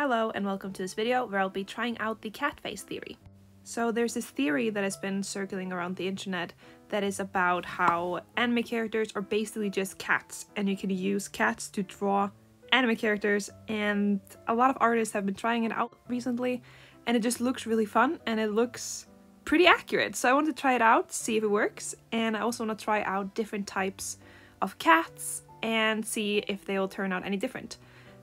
Hello and welcome to this video where I'll be trying out the cat face theory. So there's this theory that has been circling around the internet that is about how anime characters are basically just cats and you can use cats to draw anime characters, and a lot of artists have been trying it out recently and it just looks really fun and it looks pretty accurate. So I want to try it out, see if it works, and I also want to try out different types of cats and see if they will turn out any different.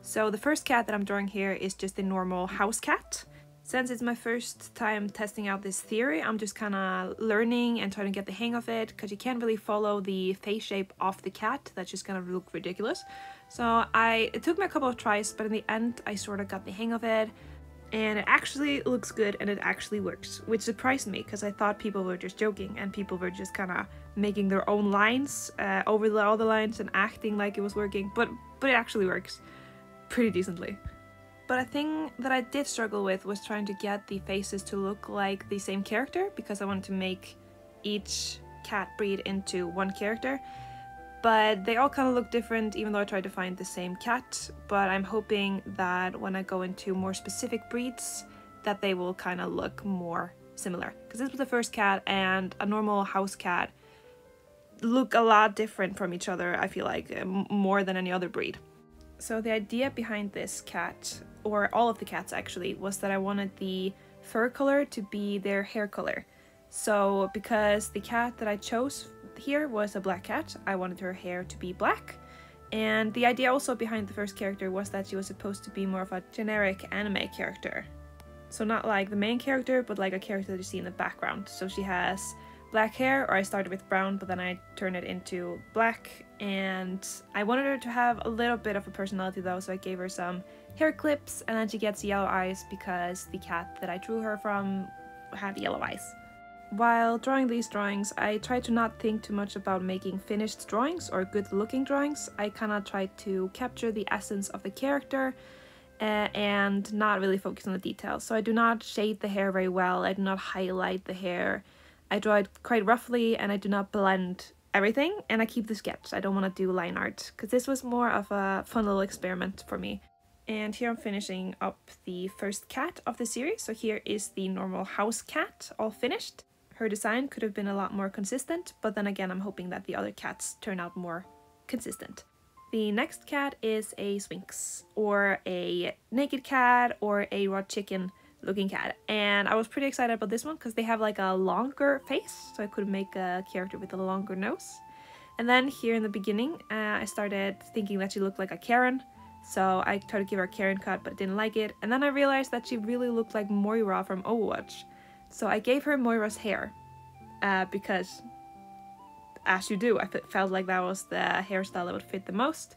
So the first cat that I'm drawing here is just a normal house cat. Since it's my first time testing out this theory, I'm just kind of learning and trying to get the hang of it, because you can't really follow the face shape of the cat. That's just gonna look ridiculous. So it took me a couple of tries, but in the end I sort of got the hang of it, and it actually looks good and it actually works, which surprised me because I thought people were just joking and people were just kind of making their own lines over all the lines and acting like it was working, but it actually works pretty decently. But a thing that I did struggle with was trying to get the faces to look like the same character, because I wanted to make each cat breed into one character, but they all kind of look different even though I tried to find the same cat. But I'm hoping that when I go into more specific breeds that they will kind of look more similar, because this was the first cat and a normal house cat look a lot different from each other, I feel like, more than any other breed. So the idea behind this cat, or all of the cats actually, was that I wanted the fur color to be their hair color. So because the cat that I chose here was a black cat, I wanted her hair to be black. And the idea also behind the first character was that she was supposed to be more of a generic anime character. So not like the main character, but like a character that you see in the background. So she has black hair, or I started with brown, but then I turned it into black, and I wanted her to have a little bit of a personality though, so I gave her some hair clips, and then she gets yellow eyes because the cat that I drew her from had yellow eyes. While drawing these drawings, I tried to not think too much about making finished drawings or good looking drawings. I kind of tried to capture the essence of the character and not really focus on the details. So I do not shade the hair very well, I do not highlight the hair. I draw it quite roughly and I do not blend everything, and I keep the sketch. I don't want to do line art because this was more of a fun little experiment for me. And here I'm finishing up the first cat of the series. So here is the normal house cat all finished. Her design could have been a lot more consistent, but then again I'm hoping that the other cats turn out more consistent. The next cat is a Sphinx, or a naked cat, or a raw chicken looking cat, and I was pretty excited about this one because they have like a longer face, so I could make a character with a longer nose. And then here in the beginning I started thinking that she looked like a Karen, so I tried to give her a Karen cut but didn't like it, and then I realized that she really looked like Moira from Overwatch, so I gave her Moira's hair because, as you do, I felt like that was the hairstyle that would fit the most,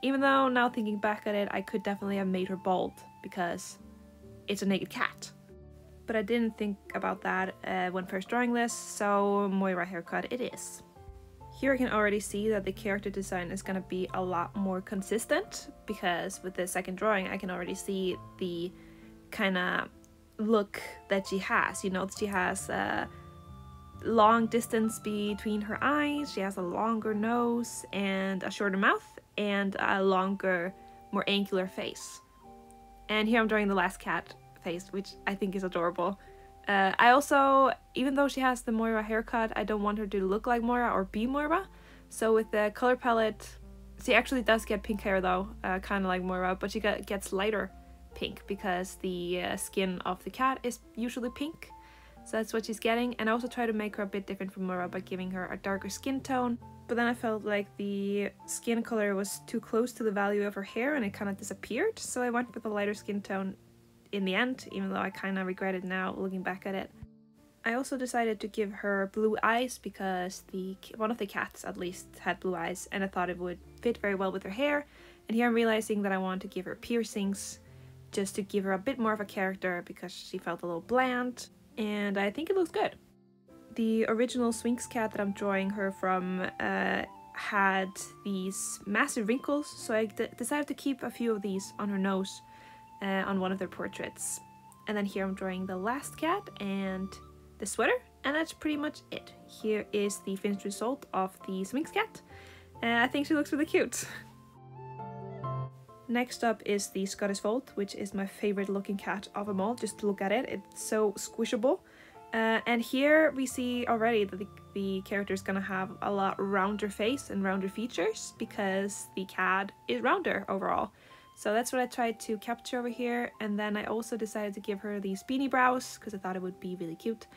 even though now thinking back at it I could definitely have made her bald because it's a naked cat. But I didn't think about that when first drawing this, so Moira haircut it is. Here I can already see that the character design is gonna be a lot more consistent, because with the second drawing I can already see the kind of look that she has. You know, she has a long distance between her eyes, she has a longer nose and a shorter mouth and a longer, more angular face. And here I'm drawing the last cat face, which I think is adorable. I also, even though she has the Moira haircut, I don't want her to look like Moira or be Moira. So with the color palette, she actually does get pink hair though, kind of like Moira, but she gets lighter pink because the skin of the cat is usually pink. So that's what she's getting. And I also try to make her a bit different from Moira by giving her a darker skin tone. But then I felt like the skin color was too close to the value of her hair and it kind of disappeared. So I went with a lighter skin tone in the end, even though I kind of regret it now looking back at it. I also decided to give her blue eyes because one of the cats at least had blue eyes, and I thought it would fit very well with her hair. And here I'm realizing that I want to give her piercings just to give her a bit more of a character because she felt a little bland, and I think it looks good. The original Sphinx cat that I'm drawing her from had these massive wrinkles, so I decided to keep a few of these on her nose on one of their portraits. And then here I'm drawing the last cat and the sweater, and that's pretty much it. Here is the finished result of the Sphinx cat. I think she looks really cute. Next up is the Scottish Fold, which is my favorite looking cat of them all. Just look at it, it's so squishable. And here we see already that the character is gonna have a lot rounder face and rounder features because the cat is rounder overall. So that's what I tried to capture over here. And then I also decided to give her these beanie brows because I thought it would be really cute.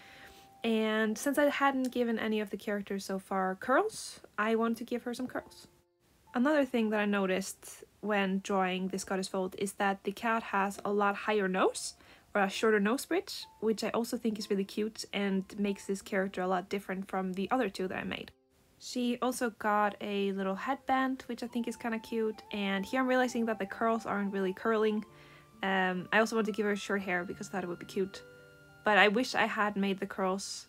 And since I hadn't given any of the characters so far curls, I wanted to give her some curls. Another thing that I noticed when drawing the Scottish Fold is that the cat has a lot higher nose, or a shorter nose bridge, which I also think is really cute and makes this character a lot different from the other two that I made. She also got a little headband, which I think is kind of cute, and here I'm realizing that the curls aren't really curling. I also want to give her short hair because I thought it would be cute, but I wish I had made the curls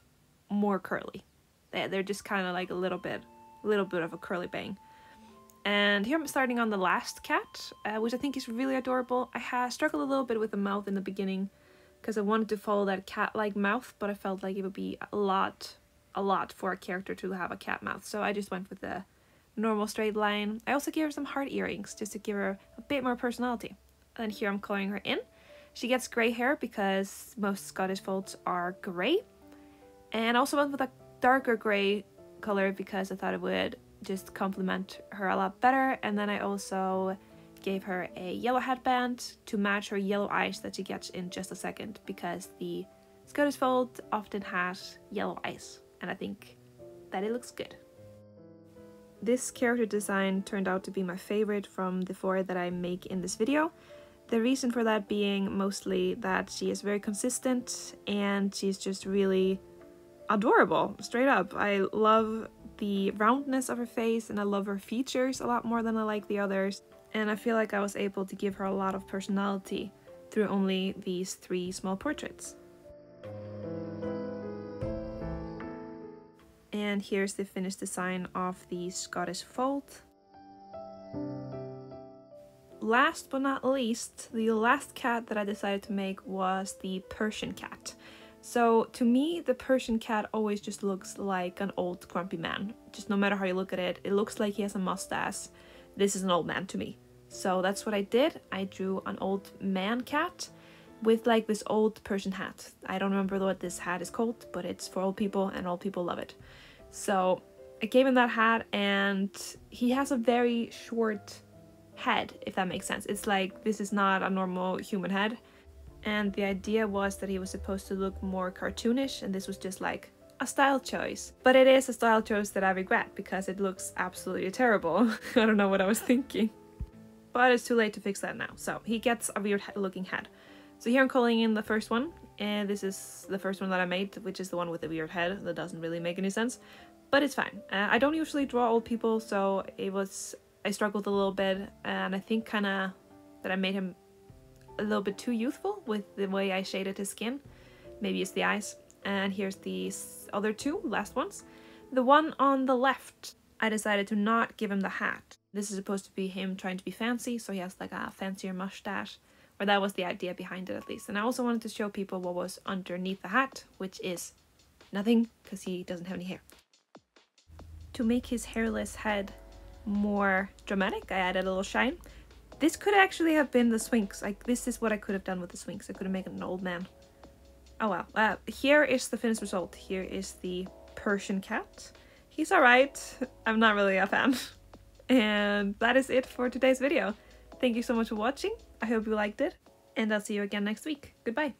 more curly. They're just kind of like a little bit of a curly bang. And here I'm starting on the last cat, which I think is really adorable. I struggled a little bit with the mouth in the beginning because I wanted to follow that cat-like mouth, but I felt like it would be a lot for a character to have a cat mouth. So I just went with the normal straight line. I also gave her some heart earrings just to give her a bit more personality. And here I'm coloring her in. She gets grey hair because most Scottish Folds are grey. And I also went with a darker grey color because I thought it would just complement her a lot better. And then I also gave her a yellow headband to match her yellow eyes that she gets in just a second, because the Scottish Fold often has yellow eyes and I think that it looks good. This character design turned out to be my favorite from the 4 that I make in this video. The reason for that being mostly that she is very consistent and she's just really adorable, straight up. I love the roundness of her face and I love her features a lot more than I like the others, and I feel like I was able to give her a lot of personality through only these 3 small portraits. And here's the finished design of the Scottish Fold. Last but not least, the last cat that I decided to make was the Persian cat. So to me, the Persian cat always just looks like an old grumpy man. Just no matter how you look at it, it looks like he has a mustache. This is an old man to me. So that's what I did. I drew an old man cat with like this old Persian hat. I don't remember what this hat is called, but it's for old people and old people love it. So I gave him that hat and he has a very short head, if that makes sense. It's like, this is not a normal human head. And the idea was that he was supposed to look more cartoonish, and this was just like a style choice. But it is a style choice that I regret because it looks absolutely terrible. I don't know what I was thinking. But it's too late to fix that now. So he gets a weird looking head. So here I'm calling in the first one, and this is the first one that I made, which is the one with the weird head. That doesn't really make any sense, but it's fine. I don't usually draw old people, so I struggled a little bit, and I think kind of that I made him a little bit too youthful with the way I shaded his skin. Maybe it's the eyes. And here's the other 2 last ones. The one on the left, I decided to not give him the hat. This is supposed to be him trying to be fancy, so he has like a fancier mustache, or that was the idea behind it at least. And I also wanted to show people what was underneath the hat, which is nothing because he doesn't have any hair. To make his hairless head more dramatic, I added a little shine. This could actually have been the Sphinx. Like, this is what I could have done with the Sphinx. I could have made an old man. Oh well. Here is the finished result. Here is the Persian cat. He's alright. I'm not really a fan. And that is it for today's video. Thank you so much for watching. I hope you liked it. And I'll see you again next week. Goodbye.